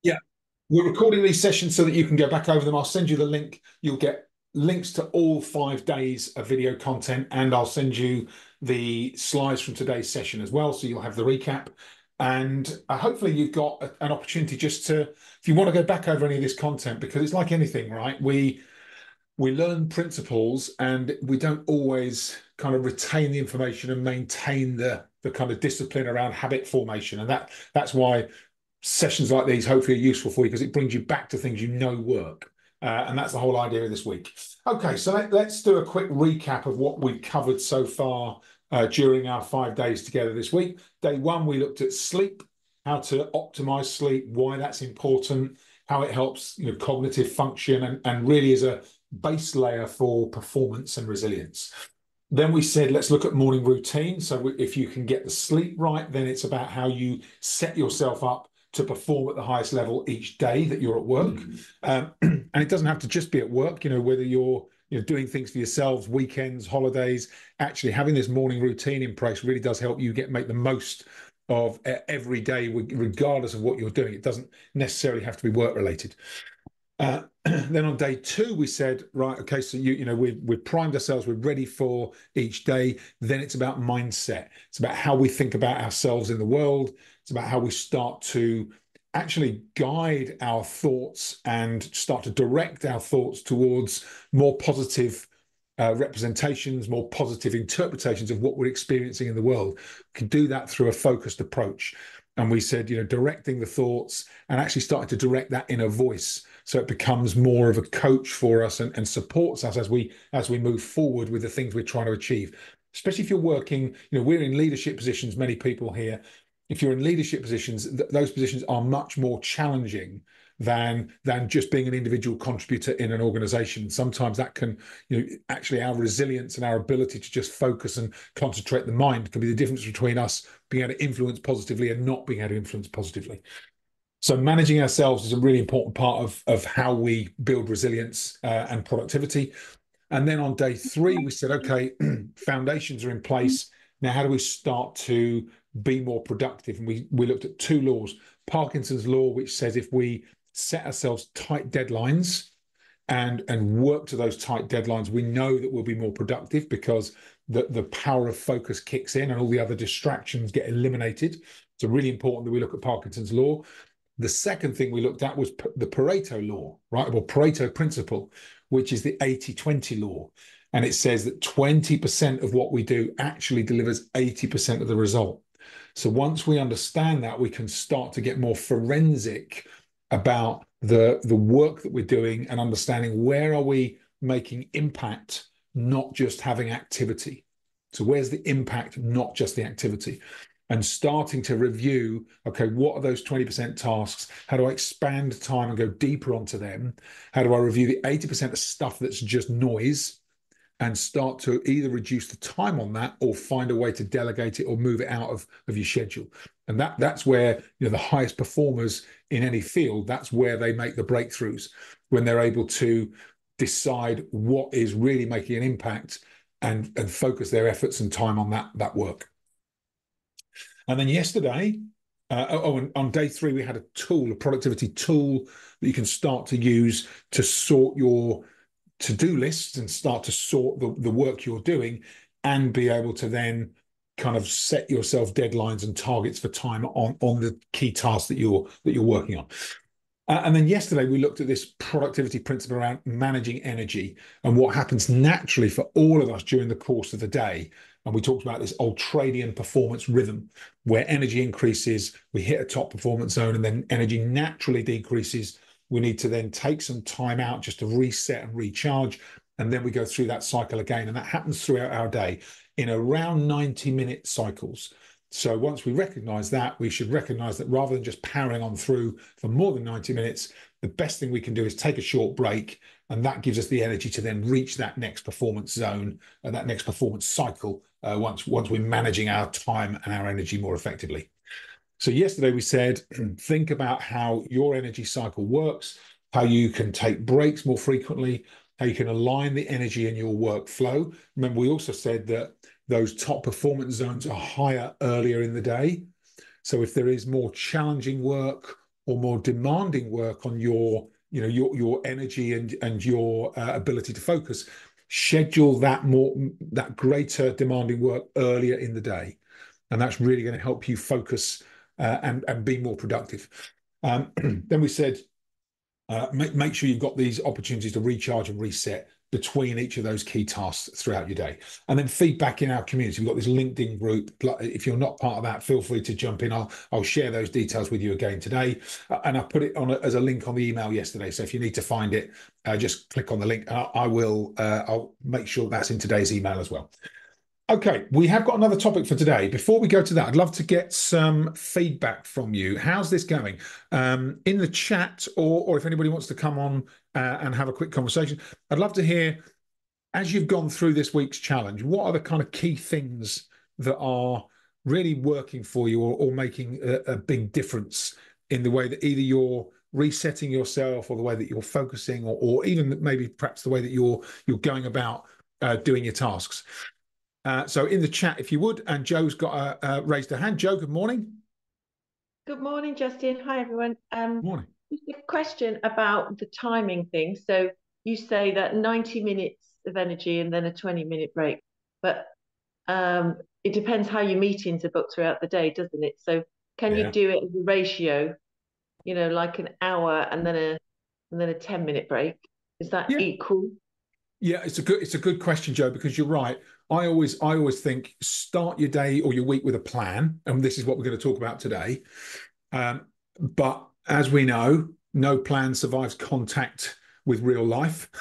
Yeah, we're recording these sessions so that you can go back over them. I'll send you the link. You'll get links to all 5 days of video content, and I'll send you the slides from today's session as well. So you'll have the recap. And hopefully you've got an opportunity just to, if you want to go back over any of this content, because it's like anything, right? We learn principles and we don't always kind of retain the information and maintain the kind of discipline around habit formation. And that's why sessions like these hopefully are useful for you, because it brings you back to things you know work. And that's the whole idea of this week. Okay, so let's do a quick recap of what we've covered so far during our 5 days together this week. Day one, we looked at sleep, how to optimize sleep, why that's important, how it helps cognitive function, and really is a base layer for performance and resilience. Then we said, let's look at morning routine. So if you can get the sleep right, then it's about how you set yourself up to perform at the highest level each day that you're at work. And it doesn't have to just be at work, whether you're doing things for yourselves, weekends, holidays, actually having this morning routine in place really does help you make the most of every day, regardless of what you're doing. It doesn't necessarily have to be work related. Then on day two, we said, right, okay, so we've primed ourselves, we're ready for each day. Then it's about mindset. It's about how we think about ourselves in the world. It's about how we start to actually guide our thoughts and start to direct our thoughts towards more positive representations, more positive interpretations of what we're experiencing in the world. We can do that through a focused approach. And we said, directing the thoughts and actually starting to direct that inner voice, so it becomes more of a coach for us and supports us as we move forward with the things we're trying to achieve. Especially if you're working, we're in leadership positions, many people here. If you're in leadership positions, those positions are much more challenging than just being an individual contributor in an organization. Sometimes that can, actually our resilience and our ability to just focus and concentrate the mind can be the difference between us being able to influence positively and not being able to influence positively. So managing ourselves is a really important part of how we build resilience and productivity. And then on day three, we said, okay, foundations are in place. Now, how do we start to be more productive? And we looked at 2 laws. Parkinson's law, which says if we set ourselves tight deadlines and work to those tight deadlines, we know that we'll be more productive because the power of focus kicks in and all the other distractions get eliminated. So really important that we look at Parkinson's law. The second thing we looked at was the Pareto law, right? Or Pareto principle, which is the 80-20 law. And it says that 20% of what we do actually delivers 80% of the result. So once we understand that, we can start to get more forensic about the work that we're doing and understanding where are we making impact, not just having activity. So where's the impact, not just the activity? And starting to review, okay, what are those 20% tasks? How do I expand time and go deeper onto them? How do I review the 80% of stuff that's just noise and start to either reduce the time on that or find a way to delegate it or move it out of your schedule? And that's where the highest performers in any field, that's where they make the breakthroughs, when they're able to decide what is really making an impact and focus their efforts and time on that work. And then yesterday, and on day three, we had a productivity tool that you can start to use to sort your to-do lists and start to sort the work you're doing and be able to then kind of set yourself deadlines and targets for time on the key tasks that you're working on. And then yesterday, we looked at this productivity principle around managing energy and what happens naturally for all of us during the course of the day. And we talked about this ultradian performance rhythm, where energy increases, we hit a top performance zone, and then energy naturally decreases. We need to then take some time out just to reset and recharge. And then we go through that cycle again. And that happens throughout our day in around 90-minute cycles. So once we recognize that, we should recognize that rather than just powering on through for more than 90 minutes, the best thing we can do is take a short break. And that gives us the energy to then reach that next performance zone and that next performance cycle once we're managing our time and our energy more effectively. So yesterday we said, think about how your energy cycle works, how you can take breaks more frequently, how you can align the energy in your workflow. Remember, we also said that those top performance zones are higher earlier in the day. So if there is more challenging work or more demanding work on your, your energy and your ability to focus, schedule that greater demanding work earlier in the day, and that's really going to help you focus and be more productive. Then we said make sure you've got these opportunities to recharge and reset between each of those key tasks throughout your day. And then feedback in our community. We've got this LinkedIn group. If you're not part of that, feel free to jump in. I'll share those details with you again today. And I put it on as a link on the email yesterday. So if you need to find it, just click on the link. I'll make sure that's in today's email as well. Okay, we have got another topic for today. Before we go to that, I'd love to get some feedback from you. How's this going? In the chat, or if anybody wants to come on and have a quick conversation, I'd love to hear, as you've gone through this week's challenge, what are the kind of key things that are really working for you, or making a big difference in the way that either you're resetting yourself, or the way that you're focusing, or even maybe perhaps the way that you're going about doing your tasks. So in the chat, if you would, and Joe's got raised her hand. Joe, good morning. Good morning, Justin. Hi, everyone. Morning. Just a question about the timing thing. So you say that 90 minutes of energy and then a 20-minute break, but it depends how your meetings are booked throughout the day, doesn't it? So can you Yeah. do it as a ratio, like an hour and then a 10-minute break? Is that Yeah. equal? Yeah, it's a good question, Joe, because you're right. I always think start your day or your week with a plan, and this is what we're going to talk about today. But as we know, no plan survives contact with real life.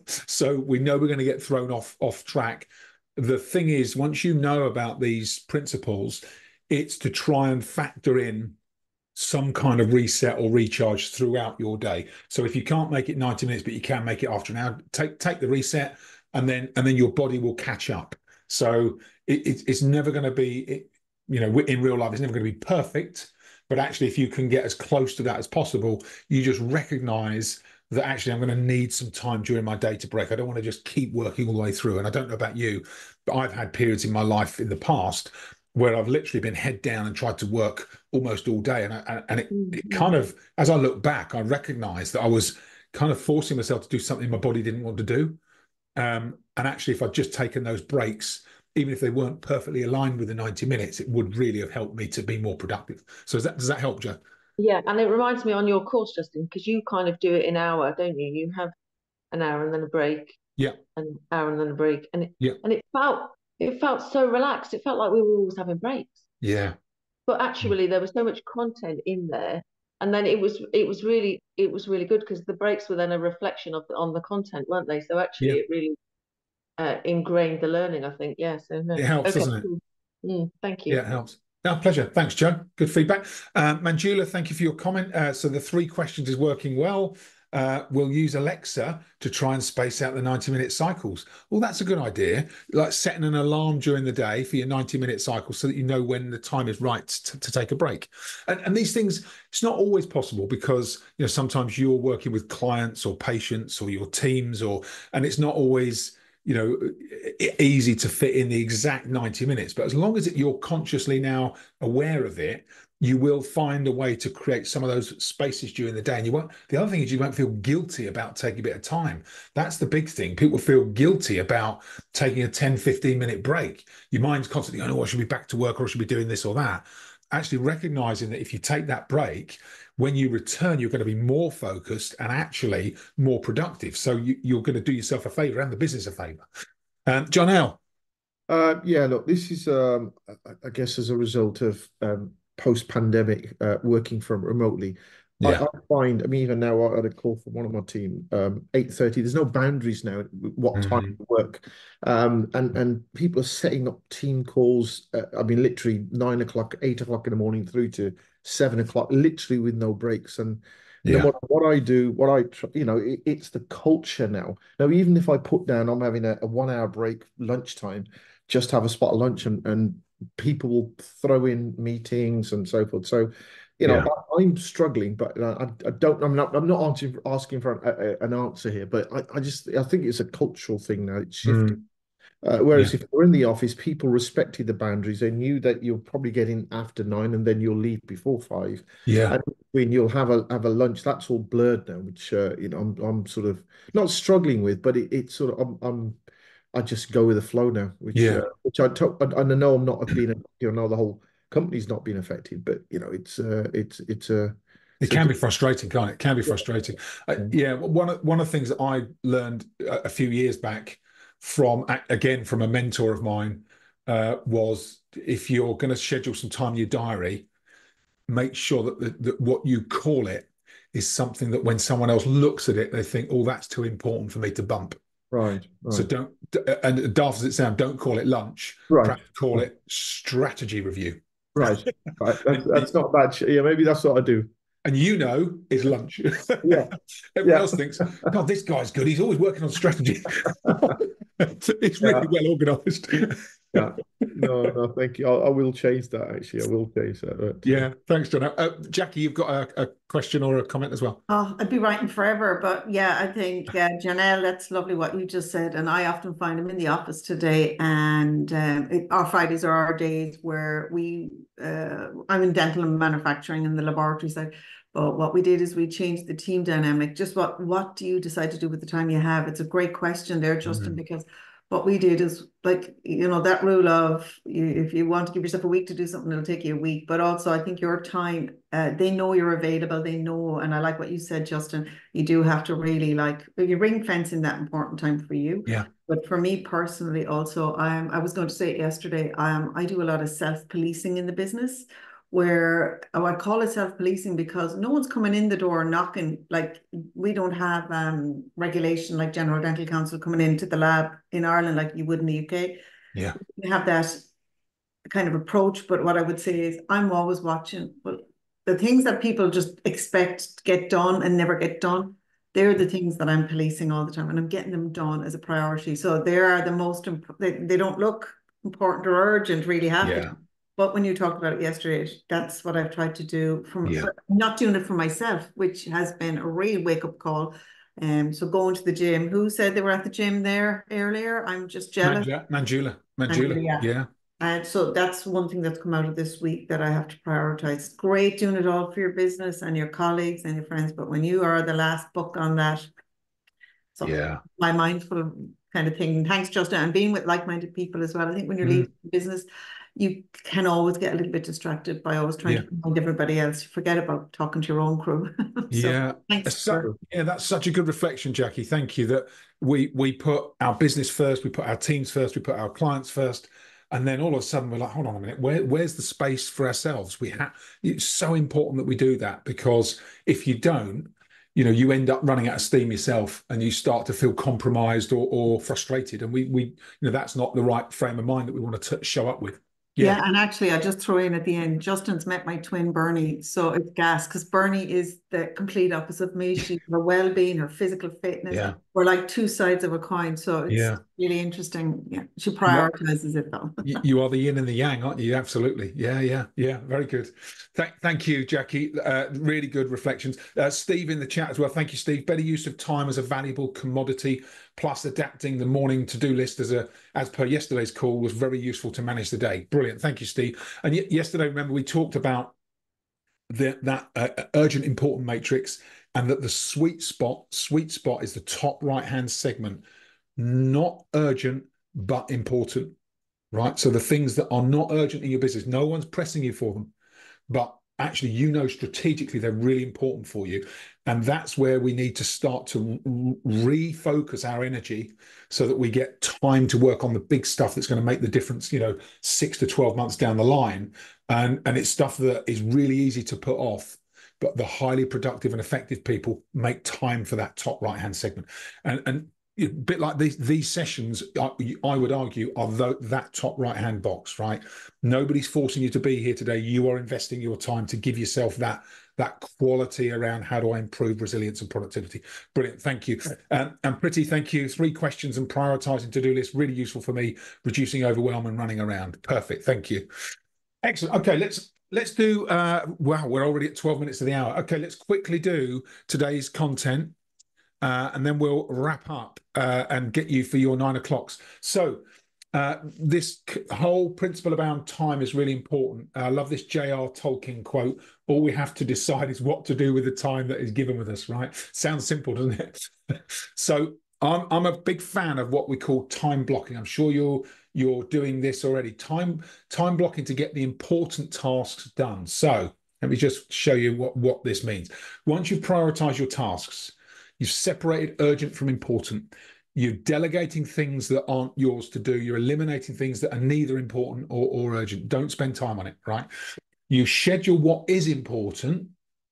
So we know we're going to get thrown off track. The thing is, once you know about these principles, it's to try and factor in some kind of reset or recharge throughout your day. So if you can't make it 90 minutes, but you can make it after an hour, take the reset, and then your body will catch up. So it's never going to be, in real life, it's never going to be perfect. But actually, if you can get as close to that as possible, you just recognize that actually I'm going to need some time during my day to break. I don't want to just keep working all the way through. And I don't know about you, but I've had periods in my life in the past where I've literally been head down and tried to work almost all day. And it Mhm. kind of, as I look back, I recognize that I was kind of forcing myself to do something my body didn't want to do. And actually, if I'd just taken those breaks, even if they weren't perfectly aligned with the 90 minutes, it would really have helped me to be more productive. So does that help, Joe? Yeah, and it reminds me on your course, Justin, because you kind of do it in hour, don't you? You have an hour and then a break, Yeah, an hour and then a break, and it yeah, and it felt so relaxed. It felt like we were always having breaks, yeah, but actually there was so much content in there, and then it was really good because the breaks were then a reflection on the content, weren't they? So actually, yeah. it really ingrained the learning, I think. Yeah. So no, It helps, okay, doesn't it? cool. Thank you. Yeah, it helps. No, pleasure. Thanks, Joe. Good feedback. Manjula, thank you for your comment. So the three questions is working well. We'll use Alexa to try and space out the 90-minute cycles. Well, that's a good idea. Like setting an alarm during the day for your 90-minute cycle so that you know when the time is right to take a break. And these things, it's not always possible because sometimes you're working with clients or patients or your teams, and it's not always easy to fit in the exact 90 minutes. But as long as you're consciously now aware of it, you will find a way to create some of those spaces during the day. And the other thing is you won't feel guilty about taking a bit of time. That's the big thing. People feel guilty about taking a 10, 15-minute break. Your mind's constantly going, oh, I should be back to work, or I should be doing this or that. Actually recognizing that if you take that break, when you return, you're going to be more focused and actually more productive. So you're going to do yourself a favor and the business a favor. John L. Yeah, look, this is, I guess, as a result of post-pandemic working from remotely. Yeah, I find, I mean, even now I had a call from one of my team, 8:30. There's no boundaries now what time Mhm. to work, and people are setting up team calls. I mean, literally 9 o'clock, 8 o'clock in the morning through to 7 o'clock, literally with no breaks. And then Yeah, what I do, it's the culture now. Now, even if I put down, I'm having a 1 hour break lunchtime, just have a spot of lunch, and people will throw in meetings and so forth. So, yeah. I'm struggling, but I don't. I'm not asking for an answer here, but I think it's a cultural thing now. It's shifting. Mm. Whereas Yeah. if you're in the office, people respected the boundaries. They knew that you'll probably get in after 9 and then you'll leave before 5. Yeah. And when you'll have a lunch, that's all blurred now, which I'm sort of not struggling with, but it's sort of I just go with the flow now, Yeah. which I know I'm not being, know the whole company's not being affected, but It it's a can be different. frustrating, can't it? It can be Yeah. frustrating. Yeah, one of the things that I learned a few years back from again from a mentor of mine was if you're going to schedule some time in your diary, make sure that what you call it is something that when someone else looks at it, they think, "Oh, that's too important for me to bump." Right, So right, don't, and daft as it sounds, don't call it lunch. right, Perhaps call right, it strategy review. right, right. That's And that's not bad. Yeah, maybe that's what I do. is lunch. Yeah, Everyone yeah, else thinks, God, this guy's good. He's always working on strategy. It's yeah, really well organized. yeah. No, no, thank you. I will change that. Actually, I will change that. But, Yeah, thanks, John. Jackie, you've got a question or a comment as well. Oh, I'd be writing forever, but yeah, I think Janelle, that's lovely what you just said. And I often find I'm in the office today, and our Fridays are our days where I'm in dental and manufacturing in the laboratory side. But what we did is we changed the team dynamic. Just what do you decide to do with the time you have? It's a great question there, Justin, Mm, because what we did is like, that rule of if you want to give yourself a week to do something, it'll take you a week. But also, I think your time, they know you're available. They know, and I like what you said, Justin. You do have to really you ring fencing that important time for you. yeah, But for me personally, also, I was going to say it yesterday, I do a lot of self-policing in the business where I call it self-policing because no one's coming in the door knocking. Like we don't have regulation like General Dental Council coming into the lab in Ireland like you would in the UK. yeah, We have that kind of approach, but what I would say is I'm always watching. Well, the things that people just expect to get done and never get done, they're the things that I'm policing all the time, and I'm getting them done as a priority. So they are the most they don't look important or urgent really half the yeah, time. But when you talked about it yesterday, that's what I've tried to do yeah. but not doing it for myself, which has been a real wake up call. So going to the gym. Who said they were at the gym there earlier? I'm just jealous. Manjula. Yeah. Yeah, And so that's one thing that's come out of this week that I have to prioritize. Great doing it all for your business and your colleagues and your friends, but when you are the last book on that, so yeah, my mindful kind of thing. Thanks, Justin, and being with like-minded people as well. I think when you're mm, leaving the business, you can always get a little bit distracted by always trying yeah. to find everybody else. You forget about talking to your own crew. So Yeah, thanks for yeah, that's such a good reflection, Jackie. Thank you. That we put our business first, we put our teams first, we put our clients first, and then all of a sudden we're like, hold on a minute, where's the space for ourselves? It's so important that we do that because if you don't, you end up running out of steam yourself, and you start to feel compromised or frustrated, and that's not the right frame of mind that we want to show up with. Yeah, Yeah, and actually, I just throw in at the end, Justin's met my twin Bernie, so it's gas because Bernie is the complete opposite of me. She's her well-being, her physical fitness. yeah, We're like two sides of a coin, so it's yeah. really interesting. Yeah, she You are, prioritizes it though. you are the yin and the yang, aren't you? Absolutely. Yeah, yeah, yeah. Very good. Thank you, Jackie. Really good reflections. Steve in the chat as well. Thank you, Steve. Better use of time as a valuable commodity, plus adapting the morning to-do list as per yesterday's call was very useful to manage the day. Brilliant. Thank you, Steve. And yesterday, remember, we talked about that urgent important matrix, and that the sweet spot is the top right-hand segment. Not urgent, but important. Right. So the things that are not urgent in your business, no one's pressing you for them, but actually, strategically they're really important for you. And that's where we need to start to refocus our energy so that we get time to work on the big stuff that's going to make the difference, 6 to 12 months down the line. And it's stuff that is really easy to put off. But the highly productive and effective people make time for that top right-hand segment. And a bit like these sessions, I would argue, are that top right-hand box, right? Nobody's forcing you to be here today. You are investing your time to give yourself that quality around how do I improve resilience and productivity. Brilliant. Thank you. And Pretty, thank you. 3 questions and prioritizing to-do list. Really useful for me, reducing overwhelm and running around. Perfect. Thank you. Excellent. Okay, let's do wow, we're already at 12 minutes of the hour. Okay, let's quickly do today's content. And then we'll wrap up and get you for your 9 o'clocks. So This whole principle about time is really important. I love this J.R. Tolkien quote. All we have to decide is what to do with the time that is given with us, right? Sounds simple, doesn't it? So I'm a big fan of what we call time blocking. I'm sure you're doing this already. Time blocking to get the important tasks done. So let me just show you what this means. Once you've prioritized your tasks, you've separated urgent from important. You're delegating things that aren't yours to do. You're eliminating things that are neither important or urgent. Don't spend time on it, right? You schedule what is important.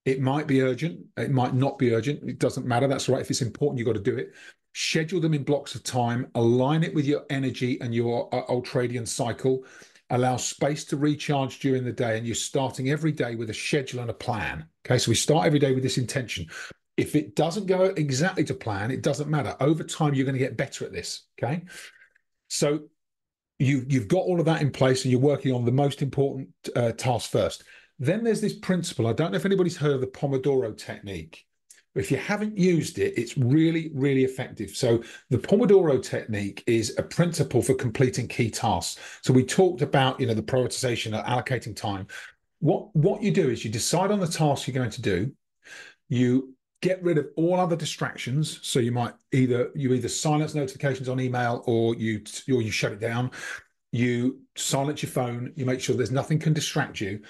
It might be urgent. It might not be urgent. It doesn't matter. That's right. If it's important, you've got to do it. Schedule them in blocks of time. Align it with your energy and your ultradian cycle. Allow space to recharge during the day. And you're starting every day with a schedule and a plan. Okay, so we start every day with this intention. If it doesn't go exactly to plan, it doesn't matter. Over time, you're going to get better at this, okay? So you've got all of that in place and you're working on the most important task first. Then there's this principle. I don't know if anybody's heard of the Pomodoro Technique. If you haven't used it, it's really, really effective. So the Pomodoro Technique is a principle for completing key tasks. So we talked about, the prioritization, allocating time. What you do is you decide on the task you're going to do. You get rid of all other distractions. So you either silence notifications on email or you shut it down. You silence your phone. You make sure there's nothing can distract you.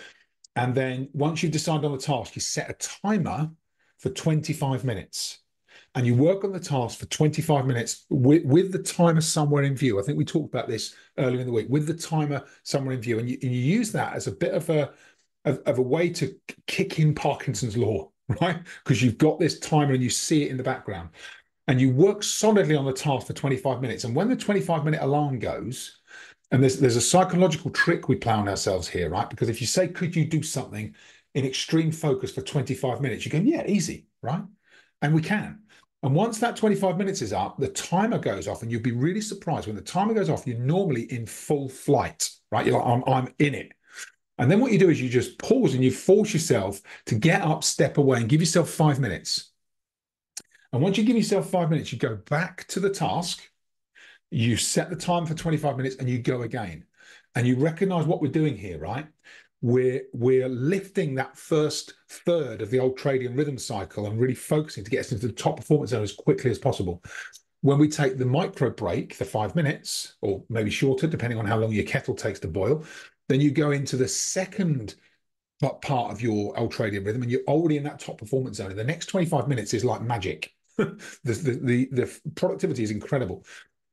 And then once you've decided on the task, you set a timer for 25 minutes. And you work on the task for 25 minutes with the timer somewhere in view. I think we talked about this earlier in the week, with the timer somewhere in view. And you use that as a bit of a way to kick in Parkinson's law, right? Because you've got this timer and you see it in the background. And you work solidly on the task for 25 minutes. And when the 25-minute alarm goes, and there's a psychological trick we play on ourselves here, right? Because if you say, could you do something in extreme focus for 25 minutes? You go, yeah, easy, right? And we can. And once that 25 minutes is up, the timer goes off, and you'll be really surprised. When the timer goes off, you're normally in full flight, right? You're like, I'm in it. And then what you do is you just pause and you force yourself to get up, step away, and give yourself 5 minutes. And once you give yourself 5 minutes, you go back to the task, you set the time for 25 minutes, and you go again. And you recognize what we're doing here, right? We're lifting that first third of the ultradian rhythm cycle and really focusing to get us into the top performance zone as quickly as possible. When we take the micro break, the 5 minutes, or maybe shorter, depending on how long your kettle takes to boil, then you go into the second part of your ultradian rhythm, and you're already in that top performance zone. And the next 25 minutes is like magic. the productivity is incredible.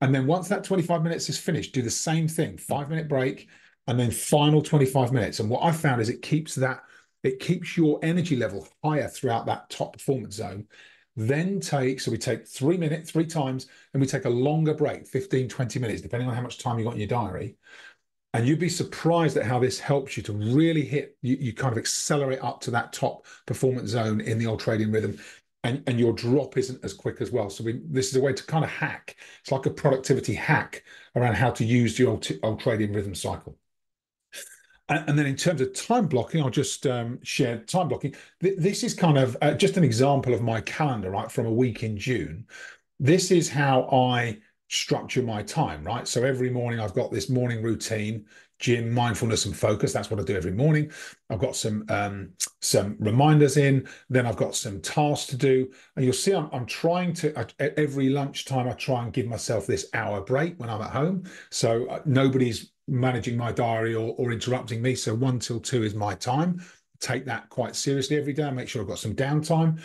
And then once that 25 minutes is finished, do the same thing, 5-minute break, and then final 25 minutes. And what I found is it keeps your energy level higher throughout that top performance zone. Then we take 3 minutes, 3 times, and we take a longer break, 15, 20 minutes, depending on how much time you got in your diary. And you'd be surprised at how this helps you to really you kind of accelerate up to that top performance zone in the ultradian rhythm. And your drop isn't as quick as well. So this is a way to kind of hack. It's like a productivity hack around how to use the ultradian rhythm cycle. And then in terms of time blocking, I'll just share time blocking. This is kind of just an example of my calendar, right, from a week in June. This is how I structure my time, right? So every morning I've got this morning routine, gym, mindfulness, and focus. That's what I do every morning. I've got some reminders in. Then I've got some tasks to do. And you'll see I'm trying to, at every lunchtime, I try and give myself this hour break when I'm at home. So nobody's managing my diary or interrupting me. So 1 till 2 is my time. Take that quite seriously every day. I make sure I've got some downtime.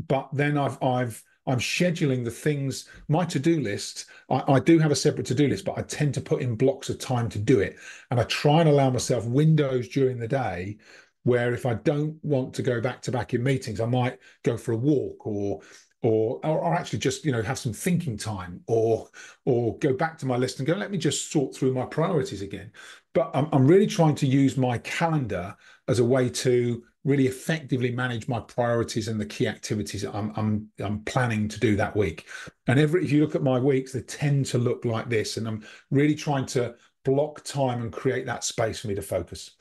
But then I'm scheduling the things, my to-do list. I do have a separate to-do list, but I tend to put in blocks of time to do it. And I try and allow myself windows during the day where if I don't want to go back to back in meetings, I might go for a walk or actually just, have some thinking time or go back to my list and go, let me just sort through my priorities again. But I'm really trying to use my calendar as a way to really effectively manage my priorities and the key activities that I'm planning to do that week. And if you look at my weeks, they tend to look like this. And I'm really trying to block time and create that space for me to focus.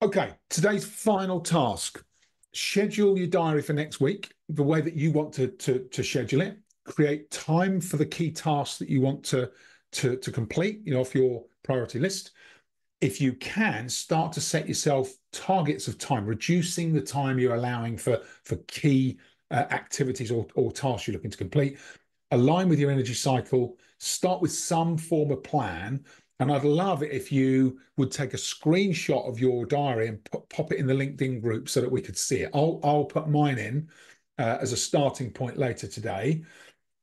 Okay, today's final task. Schedule your diary for next week the way that you want to schedule it. Create time for the key tasks that you want to to complete, off your priority list. If you can, start to set yourself targets of time, reducing the time you're allowing for key activities or tasks you're looking to complete. Align with your energy cycle, start with some form of plan. And I'd love it if you would take a screenshot of your diary and pop it in the LinkedIn group so that we could see it. I'll put mine in as a starting point later today,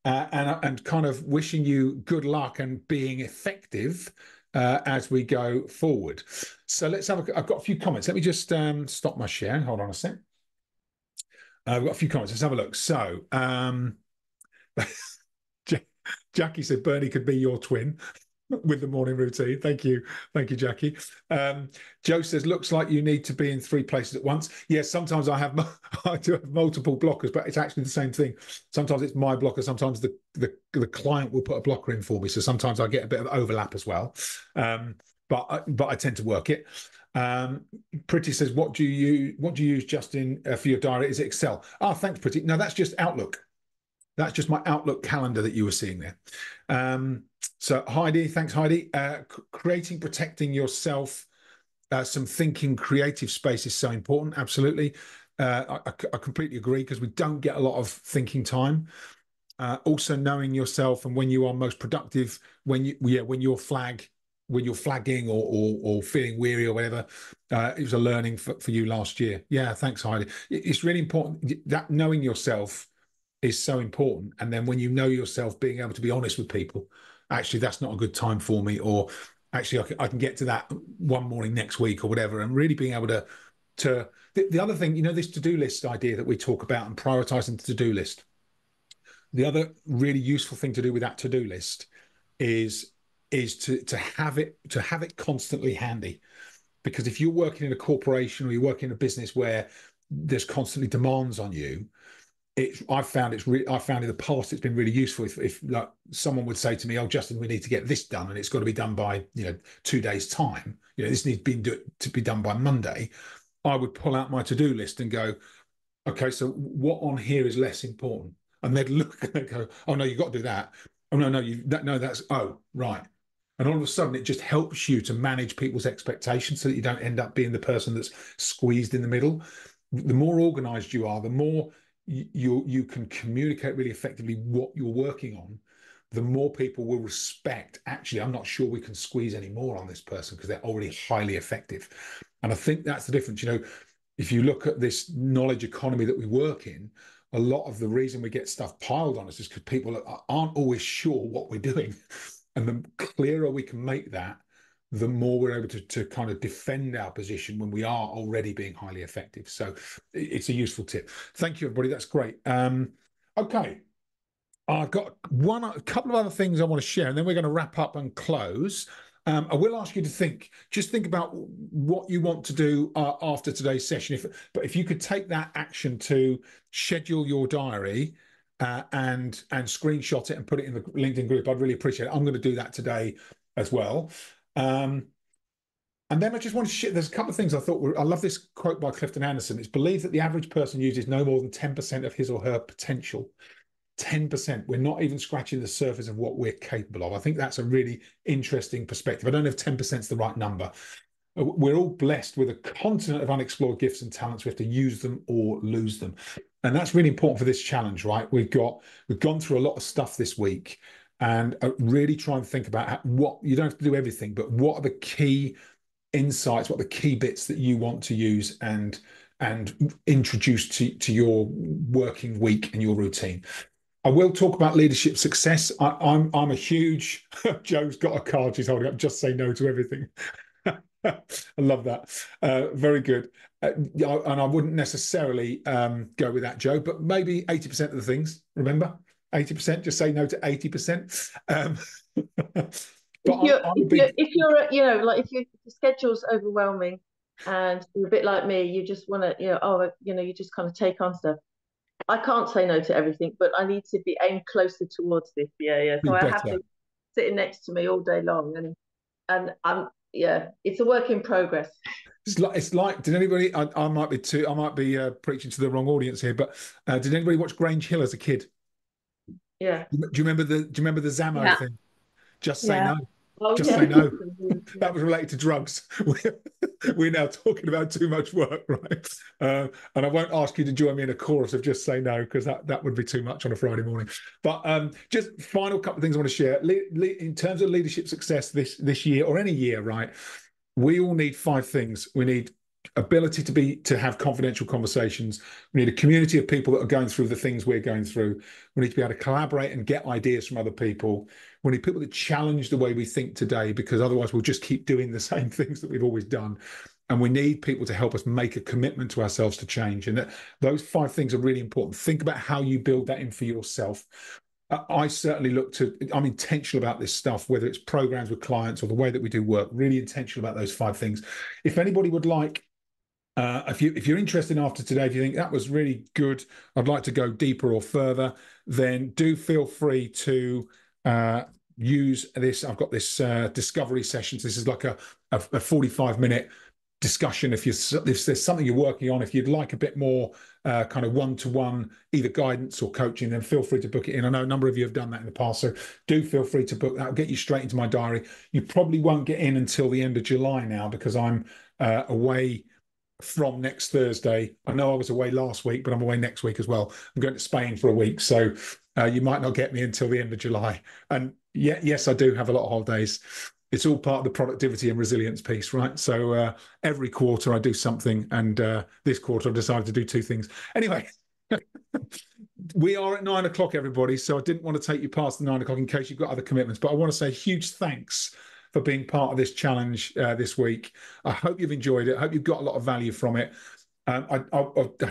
and kind of wishing you good luck and being effective as we go forward. So let's have I've got a few comments. Let me just stop my share. Hold on a sec. I've got a few comments. Let's have a look. So Jackie said Bernie could be your twin with the morning routine. Thank you, Jackie. Joe says, looks like you need to be in 3 places at once. Yes, sometimes I do have multiple blockers, but it's actually the same thing. Sometimes it's my blocker, sometimes the client will put a blocker in for me. So sometimes I get a bit of overlap as well. But I tend to work it. Pretty says, what do you use, Justin, for your diary? Is it Excel? Oh, thanks, Pretty. No, that's just Outlook. That's just my Outlook calendar that you were seeing there. So Heidi, thanks, Heidi. Creating, protecting yourself, some thinking, creative space is so important. Absolutely. I completely agree, because we don't get a lot of thinking time. Also knowing yourself and when you are most productive, when you're flagging or feeling weary or whatever. It was a learning for you last year. Yeah, thanks, Heidi. It's really important that knowing yourself is so important. And then when you know yourself, being able to be honest with people, actually, that's not a good time for me, or actually I can get to that one morning next week or whatever, and really being able to the other thing, this to-do list idea that we talk about and prioritizing the to-do list. The other really useful thing to do with that to-do list is to have it constantly handy. Because if you're working in a corporation or you're working in a business where there's constantly demands on you, I found in the past it's been really useful if like someone would say to me, "Oh, Justin, we need to get this done, and it's got to be done by 2 days' time. This needs to be done by Monday." I would pull out my to-do list and go, "Okay, so what on here is less important?" And they'd look and they'd go, "Oh no, you've got to do that. Oh no, that's oh right." And all of a sudden, it just helps you to manage people's expectations so that you don't end up being the person that's squeezed in the middle. The more organized you are, the more you can communicate really effectively what you're working on, the more people will respect, actually, I'm not sure we can squeeze any more on this person because they're already highly effective. And I think that's the difference. If you look at this knowledge economy that we work in, a lot of the reason we get stuff piled on us is because people aren't always sure what we're doing. And the clearer we can make that, the more we're able to kind of defend our position when we are already being highly effective. So it's a useful tip. Thank you, everybody. That's great. Okay. I've got a couple of other things I want to share, and then we're going to wrap up and close. I will ask you to think about what you want to do after today's session. But if you could take that action to schedule your diary and screenshot it and put it in the LinkedIn group, I'd really appreciate it. I'm going to do that today as well. And then I just want to share, there's a couple of things I love this quote by Clifton Anderson. It's believed that the average person uses no more than 10% of his or her potential. 10%. We're not even scratching the surface of what we're capable of. I think that's a really interesting perspective. I don't know if 10% is the right number. We're all blessed with a continent of unexplored gifts and talents. We have to use them or lose them. And that's really important for this challenge, right? We've gone through a lot of stuff this week, and really try and think about what you don't have to do everything, but what are the key insights, what are the key bits that you want to use and introduce to your working week and your routine. I will talk about leadership success. I'm a huge Joe's got a card she's holding up, just say no to everything. I love that. Very good. And I wouldn't necessarily go with that, Joe, but maybe 80% of the things, remember? 80%, just say no to 80%. But if you're like if your schedule's overwhelming and you're a bit like me, you just want to, you just kind of take on stuff. I can't say no to everything, but I need to be aimed closer towards this. Yeah. So I have to sitting next to me all day long, and I'm it's a work in progress. It's like did anybody? I might be preaching to the wrong audience here, but did anybody watch Grange Hill as a kid? Yeah. Do you remember the Zammo thing? Just say Yeah. no. Oh, Just yeah. say no. Yeah. That was related to drugs. We're now talking about too much work, right? And I won't ask you to join me in a chorus of just say no, because that would be too much on a Friday morning. But just final couple of things I want to share. In terms of leadership success this year or any year, right? We all need 5 things. We need ability to have confidential conversations. We need a community of people that are going through the things we're going through. We need to be able to collaborate and get ideas from other people. We need people that challenge the way we think today, because otherwise we'll just keep doing the same things that we've always done. And we need people to help us make a commitment to ourselves to change. And those 5 things are really important. Think about how you build that in for yourself. I certainly I'm intentional about this stuff, whether it's programs with clients or the way that we do work, really intentional about those 5 things. If anybody would like, if you're interested after today, if you think that was really good, I'd like to go deeper or further, then do feel free to use this. I've got this discovery session. So this is like a 45-minute discussion. If there's something you're working on, if you'd like a bit more kind of one-to-one, either guidance or coaching, then feel free to book it in. I know a number of you have done that in the past, so do feel free to book that. I'll get you straight into my diary. You probably won't get in until the end of July now, because I'm away from next Thursday. I know I was away last week, but I'm away next week as well. I'm going to Spain for a week, so you might not get me until the end of July. And yes, I do have a lot of holidays. It's all part of the productivity and resilience piece, right? So every quarter I do something, and this quarter I've decided to do 2 things. Anyway, we are at 9 o'clock, everybody. So I didn't want to take you past the 9 o'clock in case you've got other commitments, but I want to say huge thanks for being part of this challenge this week. I hope you've enjoyed it. I hope you've got a lot of value from it. I'd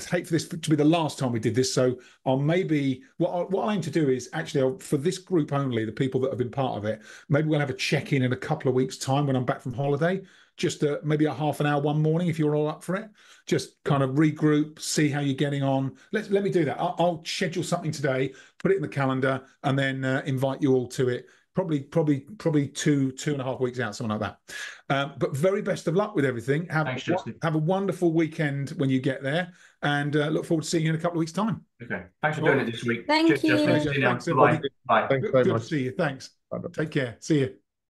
hate for this to be the last time we did this, so I'll maybe what I'll aim to do is actually, for this group only, the people that have been part of it, maybe we'll have a check-in in a couple of weeks' time when I'm back from holiday. Just maybe a half an hour one morning, if you're all up for it. Just kind of regroup, see how you're getting on. Let me do that. I'll schedule something today, put it in the calendar, and then invite you all to it. Probably 2.5 weeks out, something like that. But very best of luck with everything. Thanks, Justin. Have a wonderful weekend when you get there, and look forward to seeing you in a couple of weeks' time. Okay. Thanks for doing it this week. Thank Cheers, you. Justin. See you now. Thanks, everybody. Bye. Thanks Good very to much. see you. Thanks. Bye-bye. Take care. See you.